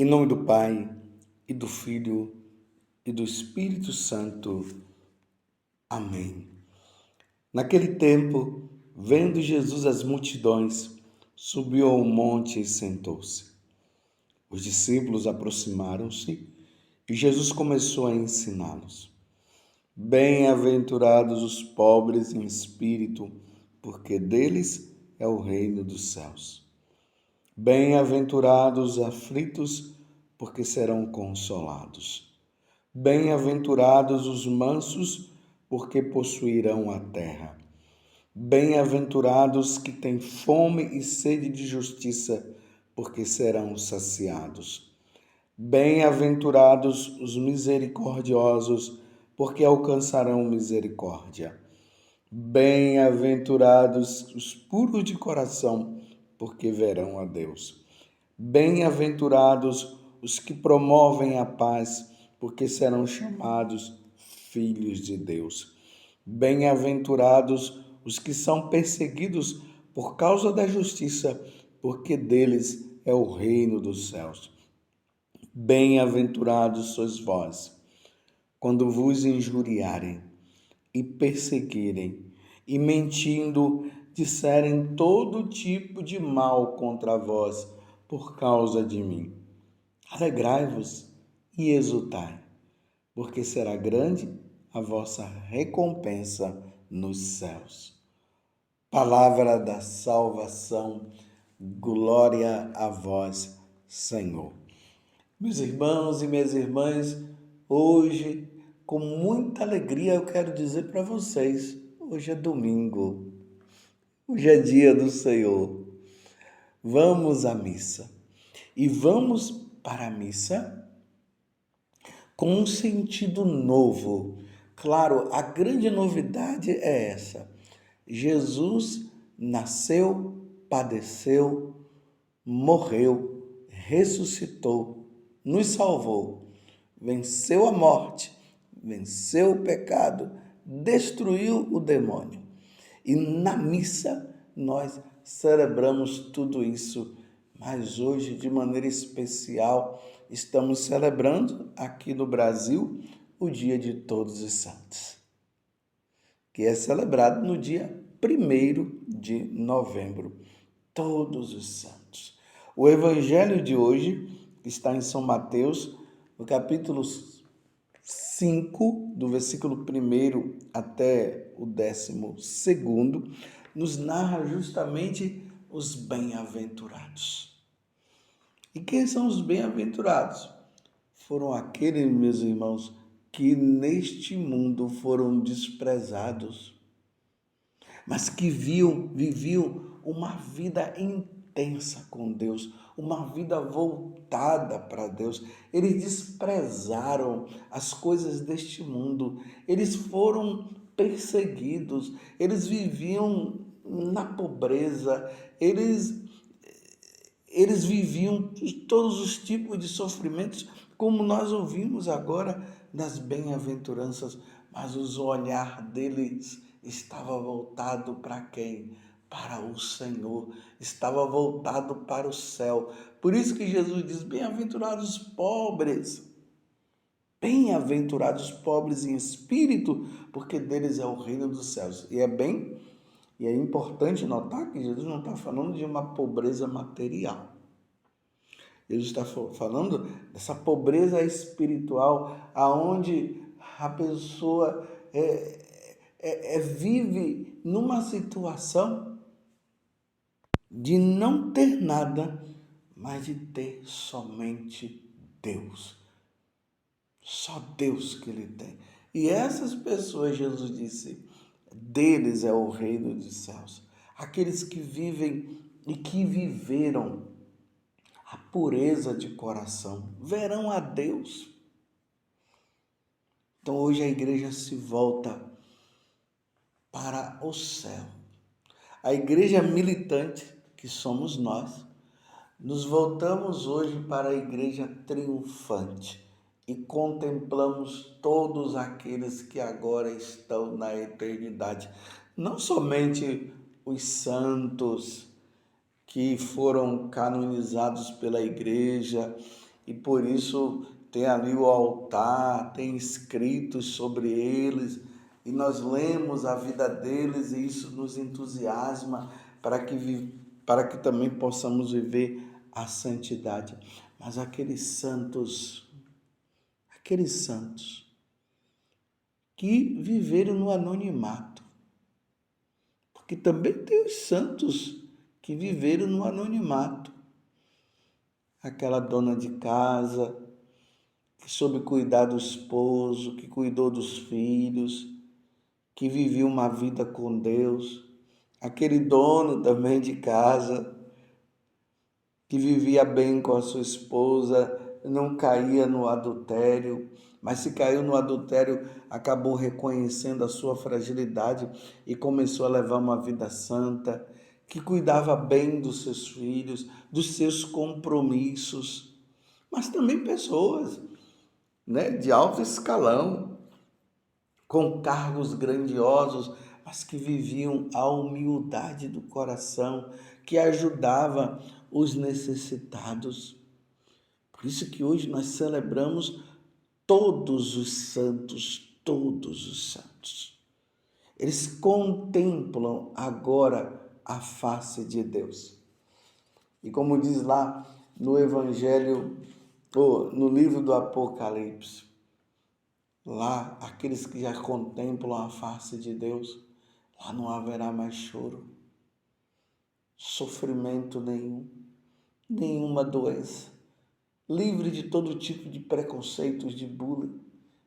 Em nome do Pai, e do Filho, e do Espírito Santo. Amém. Naquele tempo, vendo Jesus as multidões, subiu ao monte e sentou-se. Os discípulos aproximaram-se e Jesus começou a ensiná-los. Bem-aventurados os pobres em espírito, porque deles é o reino dos céus. Bem-aventurados os aflitos, porque serão consolados. Bem-aventurados os mansos, porque possuirão a terra. Bem-aventurados que têm fome e sede de justiça, porque serão saciados. Bem-aventurados os misericordiosos, porque alcançarão misericórdia. Bem-aventurados os puros de coração, porque verão a Deus. Bem-aventurados os que promovem a paz, porque serão chamados filhos de Deus. Bem-aventurados os que são perseguidos por causa da justiça, porque deles é o reino dos céus. Bem-aventurados sois vós, quando vos injuriarem e perseguirem, e mentindo, disserem todo tipo de mal contra vós por causa de mim. Alegrai-vos e exultai, porque será grande a vossa recompensa nos céus. Palavra da salvação, glória a vós, Senhor. Meus irmãos e minhas irmãs, hoje, com muita alegria, eu quero dizer para vocês, hoje é domingo, hoje é dia do Senhor. Vamos à missa. E vamos para a missa com um sentido novo. Claro, a grande novidade é essa. Jesus nasceu, padeceu, morreu, ressuscitou, nos salvou, venceu a morte, venceu o pecado, destruiu o demônio. E na missa nós celebramos tudo isso, mas hoje, de maneira especial, estamos celebrando aqui no Brasil o Dia de Todos os Santos, que é celebrado no dia 1º de novembro. Todos os santos. O evangelho de hoje está em São Mateus, no capítulo 5, do versículo 1 até o 12º, nos narra justamente os bem-aventurados. E quem são os bem-aventurados? Foram aqueles, meus irmãos, que neste mundo foram desprezados, mas que viviam uma vida intensa com Deus, uma vida voltada para Deus. Eles desprezaram as coisas deste mundo, eles foram perseguidos, eles viviam na pobreza, eles viviam todos os tipos de sofrimentos, como nós ouvimos agora nas bem-aventuranças, mas o olhar deles estava voltado para quem? Para o Senhor, estava voltado para o céu. Por isso que Jesus diz, bem-aventurados os pobres, bem-aventurados os pobres em espírito, porque deles é o reino dos céus. E é importante notar que Jesus não está falando de uma pobreza material. Jesus está falando dessa pobreza espiritual, aonde a pessoa vive numa situação de não ter nada, mas de ter somente Deus. Só Deus que ele tem. E essas pessoas, Jesus disse, deles é o reino dos céus. Aqueles que vivem e que viveram a pureza de coração, verão a Deus. Então hoje a igreja se volta para o céu. A igreja militante, que somos nós, nos voltamos hoje para a igreja triunfante e contemplamos todos aqueles que agora estão na eternidade. Não somente os santos que foram canonizados pela igreja e por isso tem ali o altar, tem escritos sobre eles, e nós lemos a vida deles e isso nos entusiasma para que também possamos viver a santidade. Mas aqueles santos que viveram no anonimato, porque também tem os santos que viveram no anonimato. Aquela dona de casa que soube cuidar do esposo, que cuidou dos filhos, que vivia uma vida com Deus. Aquele dono também de casa que vivia bem com a sua esposa, não caía no adultério, mas se caiu no adultério, acabou reconhecendo a sua fragilidade e começou a levar uma vida santa, que cuidava bem dos seus filhos, dos seus compromissos, mas também pessoas, né, de alto escalão, com cargos grandiosos, mas que viviam a humildade do coração, que ajudava os necessitados. Por isso que hoje nós celebramos todos os santos, todos os santos. Eles contemplam agora a face de Deus. E como diz lá no Evangelho, ou no livro do Apocalipse, lá, aqueles que já contemplam a face de Deus, lá não haverá mais choro, sofrimento nenhum, nenhuma doença, livre de todo tipo de preconceitos, de bullying,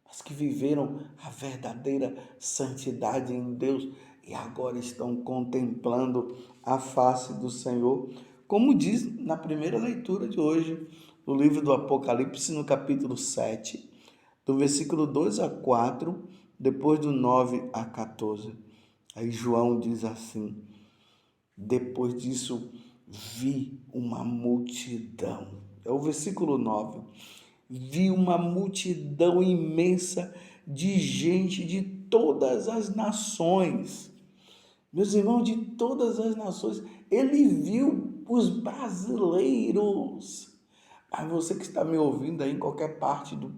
mas que viveram a verdadeira santidade em Deus e agora estão contemplando a face do Senhor, como diz na primeira leitura de hoje, no livro do Apocalipse, no capítulo 7, do versículo 2 a 4, depois do 9 a 14. Aí João diz assim: depois disso vi uma multidão. É o versículo 9. Vi uma multidão imensa de gente de todas as nações. Meus irmãos, de todas as nações. Ele viu os brasileiros. Mas você que está me ouvindo aí em qualquer parte do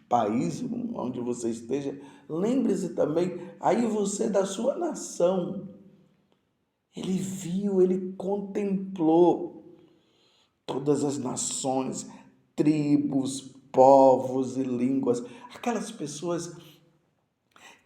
país, onde você esteja, lembre-se também, aí você da sua nação. Ele viu, ele contemplou todas as nações, tribos, povos e línguas, aquelas pessoas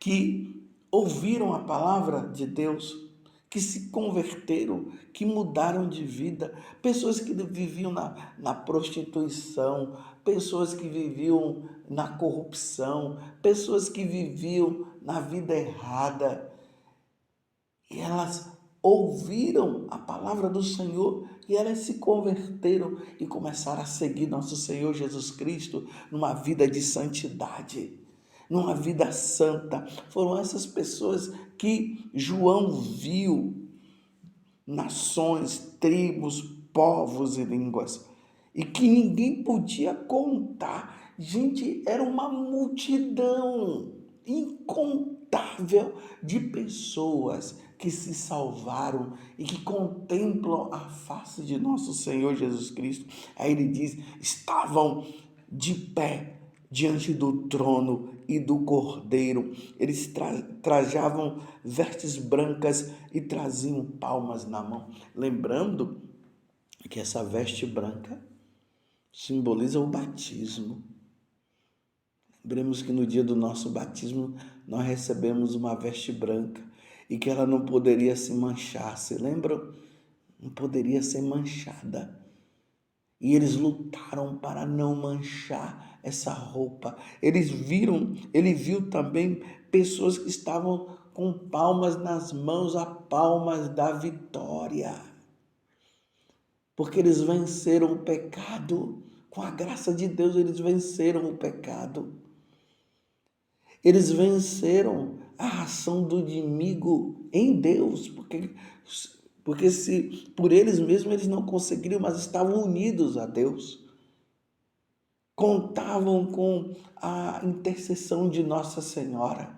que ouviram a palavra de Deus, que se converteram, que mudaram de vida, pessoas que viviam na prostituição, pessoas que viviam na corrupção, pessoas que viviam na vida errada. E elas ouviram a palavra do Senhor e elas se converteram e começaram a seguir nosso Senhor Jesus Cristo numa vida de santidade, numa vida santa. Foram essas pessoas que João viu, nações, tribos, povos e línguas, e que ninguém podia contar. Gente, era uma multidão incontável de pessoas que se salvaram e que contemplam a face de nosso Senhor Jesus Cristo. Aí ele diz: estavam de pé diante do trono e do Cordeiro. Eles trajavam vestes brancas e traziam palmas na mão. Lembrando que essa veste branca simboliza o batismo. Lembremos que no dia do nosso batismo nós recebemos uma veste branca e que ela não poderia se manchar. Se lembram? Não poderia ser manchada. E eles lutaram para não manchar essa roupa. Ele viu também pessoas que estavam com palmas nas mãos, a palmas da vitória. Porque eles venceram o pecado. Com a graça de Deus, eles venceram o pecado. Eles venceram a ação do inimigo em Deus, porque se por eles mesmos eles não conseguiriam, mas estavam unidos a Deus. Contavam com a intercessão de Nossa Senhora.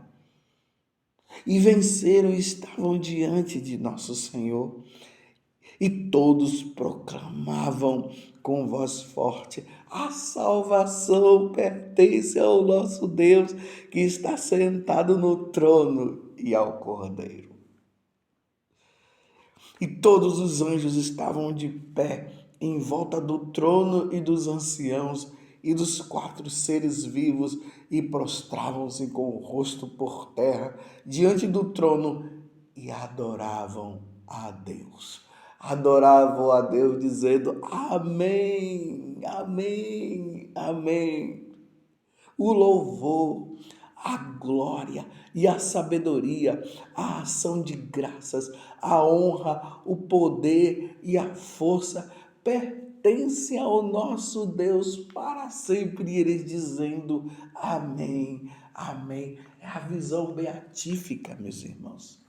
E venceram e estavam diante de nosso Senhor. E todos proclamavam com voz forte: a salvação pertence ao nosso Deus que está sentado no trono e ao Cordeiro. E todos os anjos estavam de pé em volta do trono e dos anciãos e dos 4 seres vivos e prostravam-se com o rosto por terra diante do trono e adoravam a Deus. Adoravam a Deus dizendo: Amém, Amém, Amém. O louvor, a glória e a sabedoria, a ação de graças, a honra, o poder e a força pertencem ao nosso Deus para sempre. E eles dizendo: Amém, Amém. É a visão beatífica, meus irmãos.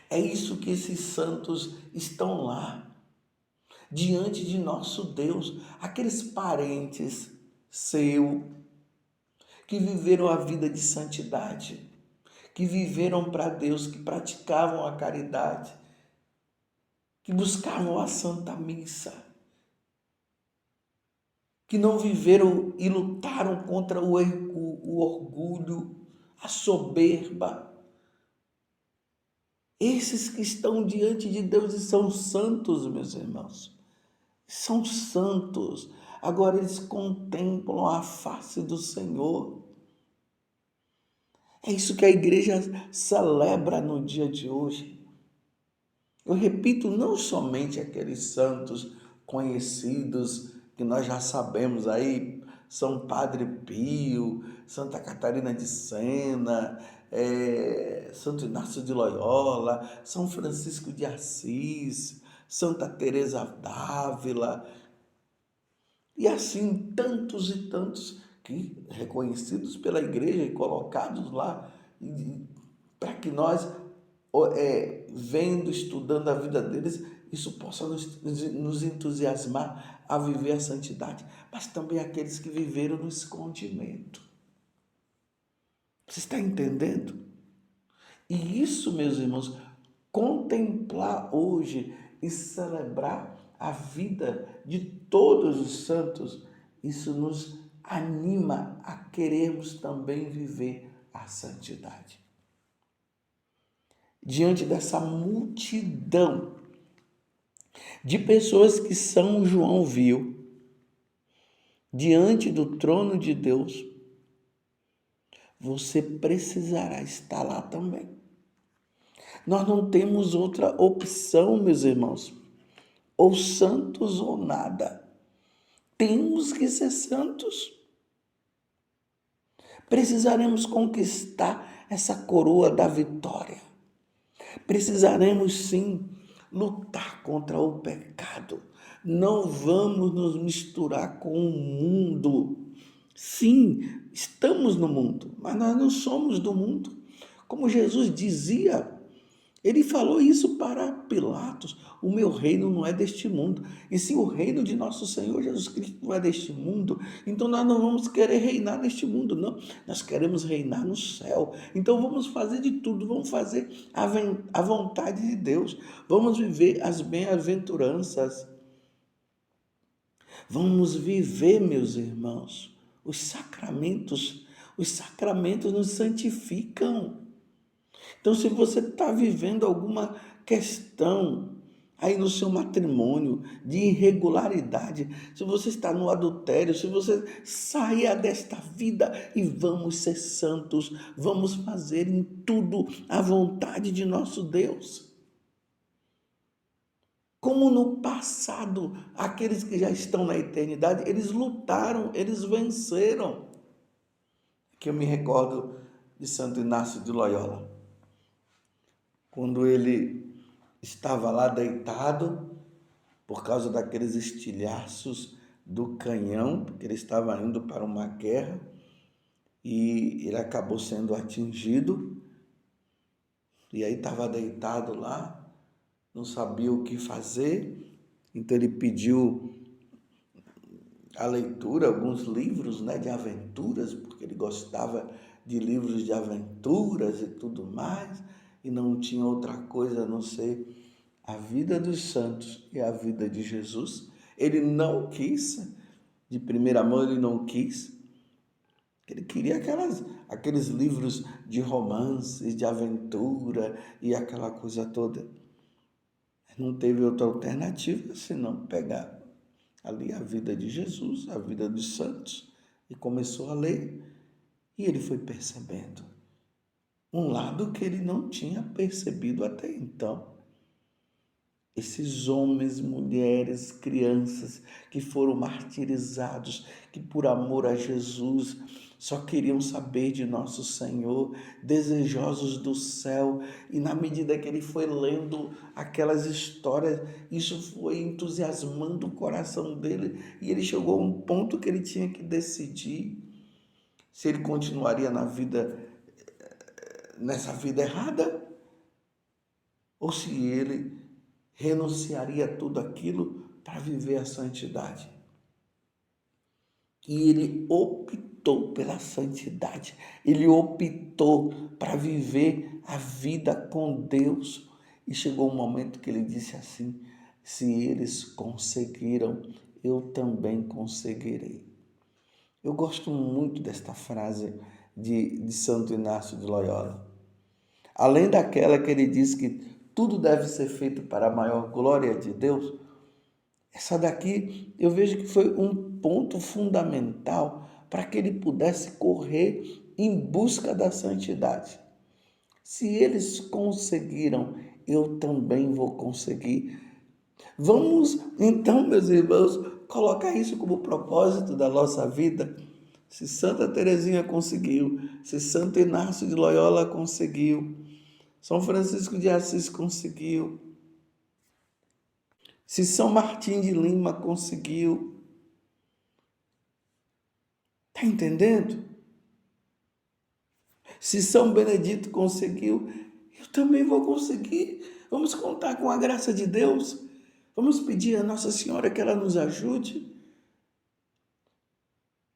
É isso que esses santos estão lá, diante de nosso Deus, aqueles parentes seu, que viveram a vida de santidade, que viveram para Deus, que praticavam a caridade, que buscavam a Santa Missa, que não viveram e lutaram contra o orgulho, a soberba. Esses que estão diante de Deus e são santos, meus irmãos, são santos. Agora eles contemplam a face do Senhor. É isso que a igreja celebra no dia de hoje. Eu repito, não somente aqueles santos conhecidos que nós já sabemos aí, São Padre Pio, Santa Catarina de Sena, Santo Inácio de Loyola, São Francisco de Assis, Santa Teresa d'Ávila, e assim tantos e tantos que reconhecidos pela igreja e colocados lá para que nós, vendo, estudando a vida deles, isso possa nos entusiasmar a viver a santidade, mas também aqueles que viveram no escondimento. Você está entendendo? E isso, meus irmãos, contemplar hoje e celebrar a vida de todos os santos, isso nos anima a querermos também viver a santidade. Diante dessa multidão de pessoas que São João viu, diante do trono de Deus, você precisará estar lá também. Nós não temos outra opção, meus irmãos, ou santos ou nada. Temos que ser santos. Precisaremos conquistar essa coroa da vitória. Precisaremos sim lutar contra o pecado. Não vamos nos misturar com o mundo. Sim, estamos no mundo, mas nós não somos do mundo. Como Jesus dizia, ele falou isso para Pilatos: o meu reino não é deste mundo. E se o reino de nosso Senhor Jesus Cristo não é deste mundo, então nós não vamos querer reinar neste mundo, não. Nós queremos reinar no céu. Então vamos fazer de tudo, vamos fazer a vontade de Deus. Vamos viver as bem-aventuranças. Vamos viver, meus irmãos, os sacramentos. Os sacramentos nos santificam. Então, se você está vivendo alguma questão aí no seu matrimônio de irregularidade, se você está no adultério, se você saia desta vida e vamos ser santos, vamos fazer em tudo a vontade de nosso Deus. Como no passado, aqueles que já estão na eternidade, eles lutaram, eles venceram. Que eu me recordo de Santo Inácio de Loyola. Quando ele estava lá deitado, por causa daqueles estilhaços do canhão, porque ele estava indo para uma guerra, e ele acabou sendo atingido, e aí estava deitado lá, não sabia o que fazer, então ele pediu a leitura, alguns livros, de aventuras, porque ele gostava de livros de aventuras e tudo mais, e não tinha outra coisa a não ser a vida dos santos e a vida de Jesus. Ele não quis, de primeira mão ele não quis. Ele queria aqueles livros de romances, de aventura e aquela coisa toda. Não teve outra alternativa senão pegar ali a vida de Jesus, a vida dos santos, e começou a ler. E ele foi percebendo um lado que ele não tinha percebido até então. Esses homens, mulheres, crianças que foram martirizados, que por amor a Jesus só queriam saber de nosso Senhor, desejosos do céu, e na medida que ele foi lendo aquelas histórias, isso foi entusiasmando o coração dele, e ele chegou a um ponto que ele tinha que decidir se ele continuaria nessa vida errada, ou se ele renunciaria a tudo aquilo para viver a santidade. E ele optou pela santidade. Ele optou para viver a vida com Deus. E chegou um momento que ele disse assim: se eles conseguiram, eu também conseguirei. Eu gosto muito desta frase de Santo Inácio de Loyola. Além daquela que ele diz que tudo deve ser feito para a maior glória de Deus, essa daqui eu vejo que foi um ponto fundamental para que ele pudesse correr em busca da santidade. Se eles conseguiram, eu também vou conseguir. Vamos, então, meus irmãos, colocar isso como propósito da nossa vida. Se Santa Teresinha conseguiu, se Santo Inácio de Loyola conseguiu, São Francisco de Assis conseguiu, se São Martim de Lima conseguiu, está entendendo? Se São Benedito conseguiu, eu também vou conseguir. Vamos contar com a graça de Deus. Vamos pedir a Nossa Senhora que ela nos ajude.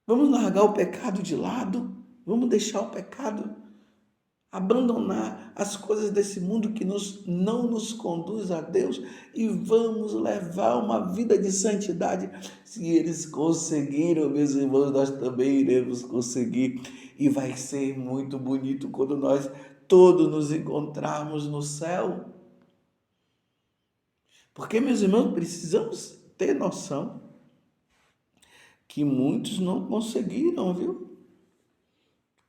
Vamos largar o pecado de lado. Vamos deixar o pecado, abandonar as coisas desse mundo que não nos conduz a Deus e vamos levar uma vida de santidade. Se eles conseguiram, meus irmãos, nós também iremos conseguir. E vai ser muito bonito quando nós todos nos encontrarmos no céu. Porque, meus irmãos, precisamos ter noção que muitos não conseguiram, viu?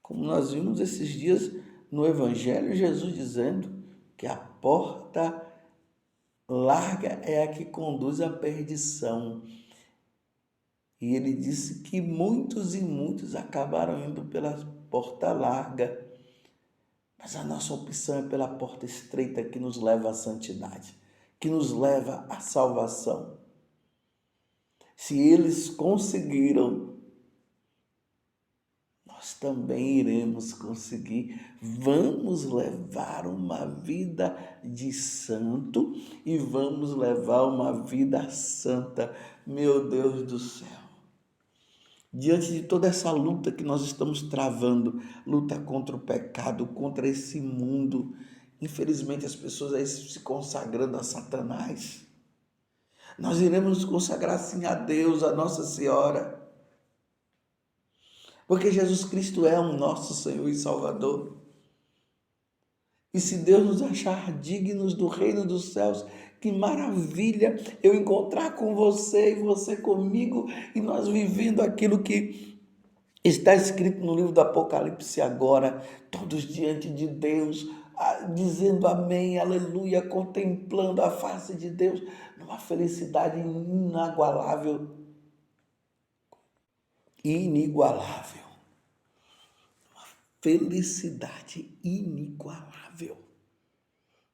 Como nós vimos esses dias no Evangelho, Jesus dizendo que a porta larga é a que conduz à perdição. E ele disse que muitos e muitos acabaram indo pela porta larga. Mas a nossa opção é pela porta estreita que nos leva à santidade, que nos leva à salvação. Se eles conseguiram, nós também iremos conseguir. Vamos levar uma vida de santo e vamos levar uma vida santa. Meu Deus do céu. Diante de toda essa luta que nós estamos travando, luta contra o pecado, contra esse mundo, infelizmente as pessoas aí se consagrando a Satanás. Nós iremos nos consagrar sim a Deus, a Nossa Senhora. Porque Jesus Cristo é o nosso Senhor e Salvador. E se Deus nos achar dignos do reino dos céus, que maravilha eu encontrar com você e você comigo e nós vivendo aquilo que está escrito no livro do Apocalipse agora, todos diante de Deus, dizendo amém, aleluia, contemplando a face de Deus, numa felicidade inagualável, inigualável. Felicidade inigualável.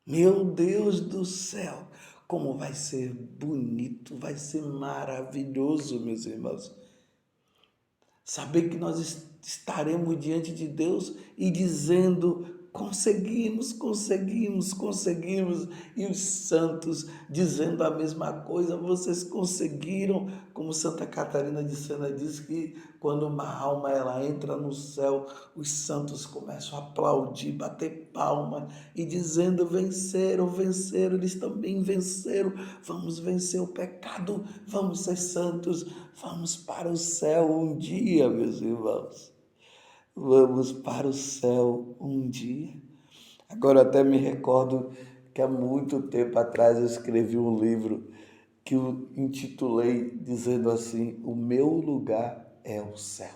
Meu Deus do céu, como vai ser bonito, vai ser maravilhoso, meus irmãos. Saber que nós estaremos diante de Deus e dizendo Conseguimos. E os santos dizendo a mesma coisa, vocês conseguiram. Como Santa Catarina de Sena diz que quando uma alma ela entra no céu, os santos começam a aplaudir, bater palma e dizendo: venceram, eles também venceram. Vamos vencer o pecado, vamos ser santos, vamos para o céu um dia, meus irmãos. Vamos para o céu um dia. Agora até me recordo que há muito tempo atrás eu escrevi um livro que eu intitulei dizendo assim: o meu lugar é o céu.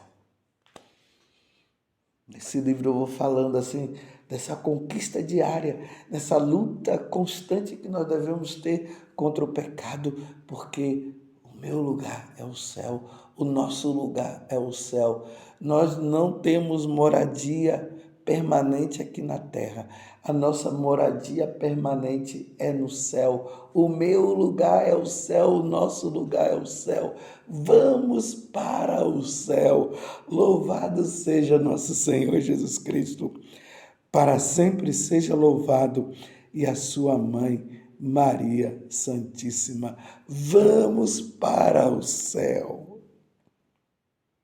Nesse livro eu vou falando assim dessa conquista diária, dessa luta constante que nós devemos ter contra o pecado, porque o meu lugar é o céu, o nosso lugar é o céu. Nós não temos moradia permanente aqui na terra. A nossa moradia permanente é no céu. O meu lugar é o céu, o nosso lugar é o céu. Vamos para o céu. Louvado seja nosso Senhor Jesus Cristo. Para sempre seja louvado. E a sua mãe, Maria Santíssima. Vamos para o céu.